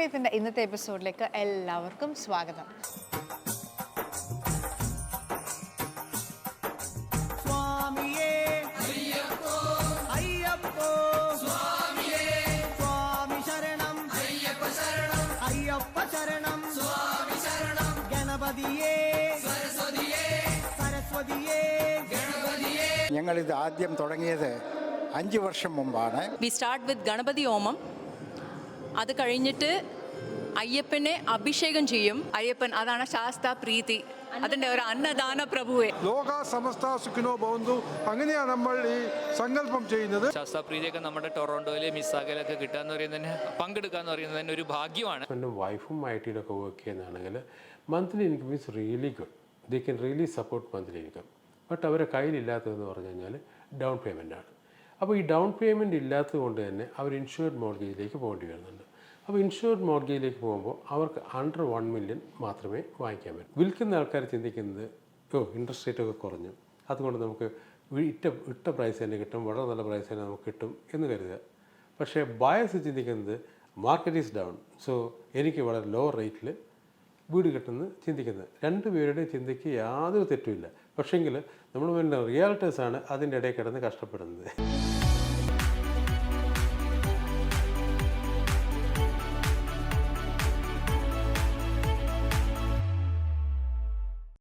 സംശയത്തിൻ്റെ ഇന്നത്തെ എപ്പിസോഡിലേക്ക് എല്ലാവർക്കും സ്വാഗതം. ഞങ്ങളിത് ആദ്യം തുടങ്ങിയത് 5 വർഷം മുമ്പാണ്. വി സ്റ്റാർട്ട് വിത്ത് ഗണപതി ഹോമം. അത് കഴിഞ്ഞിട്ട് അയ്യപ്പനെ അഭിഷേകം ചെയ്യും. അയ്യപ്പൻ അതാണ് ശാസ്ത പ്രീതി, അതിൻ്റെ ഒരു അന്നദാന പ്രഭുവെ. ലോക സമസ്ത സുഖിനോ ഭവന്തു, അങ്ങനെയാണ് നമ്മൾ ഈ സങ്കല്പം ചെയ്യുന്നത്. ശാസ്താപ്രീതിയൊക്കെ നമ്മുടെ ടൊറോണ്ടോയിൽ മിസ്സാഗയിലൊക്കെ കിട്ടുക എന്ന് പറയുന്നതിന് പങ്കെടുക്കുക എന്ന് പറയുന്നത് തന്നെ ഒരു ഭാഗ്യമാണ്. എൻ്റെ വൈഫും IT-ലൊക്കെ വർക്ക് ചെയ്യുന്നതാണെങ്കിൽ monthly income is really good. They can really support monthly income. But അവരെ കയ്യിലില്ലാത്തതെന്ന് പറഞ്ഞു കഴിഞ്ഞാൽ ഡൗൺ പേയ്മെൻറ്റാണ്. അപ്പോൾ ഈ ഡൗൺ പേയ്മെൻറ്റ് ഇല്ലാത്തത് കൊണ്ട് തന്നെ അവർ ഇൻഷുർഡ് മോർഗേജിലേക്ക് പോകേണ്ടി വരുന്നുണ്ട്. അപ്പോൾ ഇൻഷുർഡ് മോർഗേജിലേക്ക് പോകുമ്പോൾ അവർക്ക് അണ്ടർ 1 million മാത്രമേ വാങ്ങിക്കാൻ പറ്റൂ. വിൽക്കുന്ന ആൾക്കാർ ചിന്തിക്കുന്നത് ഇൻട്രസ്റ്റ് റേറ്റൊക്കെ കുറഞ്ഞു, അതുകൊണ്ട് നമുക്ക് ഇട്ട പ്രൈസ് തന്നെ കിട്ടും, വളരെ നല്ല പ്രൈസ് തന്നെ നമുക്ക് കിട്ടും എന്ന് കരുതുക. പക്ഷേ ബയേഴ്സ് ചിന്തിക്കുന്നത് മാർക്കറ്റ് ഈസ് ഡൗൺ, സോ എനിക്ക് വളരെ ലോ റേറ്റിൽ വീട് കിട്ടുമെന്ന് ചിന്തിക്കുന്നത്. രണ്ടുപേരുടെയും ചിന്തയ്ക്ക് യാതൊരു തെറ്റുമില്ല. പക്ഷേങ്കിൽ നമ്മൾ വേണ്ട റിയാലിറ്റീസാണ് അതിൻ്റെ ഇടയിൽ കിടന്ന് കഷ്ടപ്പെടുന്നത്.